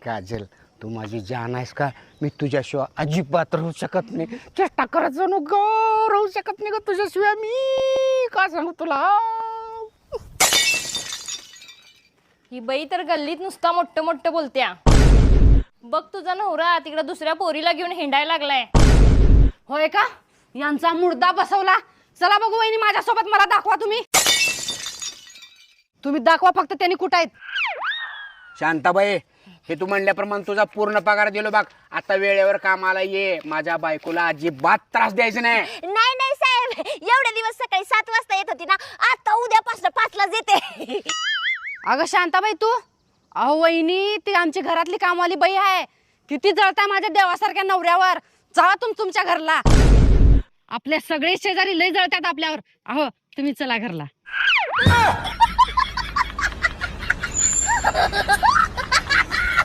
काजल तू माझी जान आहेस का? मी तुझ्याशिवाय अजिबात राहू शकत नाही. चेष्टा करायचं नको, राहू शकत नाही का तुझ्याशिवाय मी? का सांगू तुला? ही बाई तर गल्लीत नुसता मोठं मोठं बोलत्या. बघ तुझा नवरा तिकडे दुसऱ्या पोरीला घेऊन हिंडायला लागलाय. होय का? यांचा मुर्दा बसवला. चला बघू वहिनी, माझ्यासोबत मला दाखवा. तुम्ही दाखवा फक्त त्यांनी कुठं आहेत. शांताबाई, हे तू म्हणल्याप्रमाणे तुझा पूर्ण पगार दिलो बघ. आता वेळेवर कामाला ये. माझ्या बायकोला अजिबात त्रास द्यायचा नाही. नाही नाही साहेब, एवढे दिवस सकाळी 7 वाजता येत होती ना, आता उद्यापासून 5 लाच येते. अगं शांताबाई तू, अहो वहिनी ती आमची घरातली कामवाली बाई आहे. किती जळताय माझ्या देवासारख्या नवऱ्यावर. चला तुमच्या घरला. आपले सगळे शेजारी लय जळतात आपल्यावर. अहो तुम्ही चला घरला.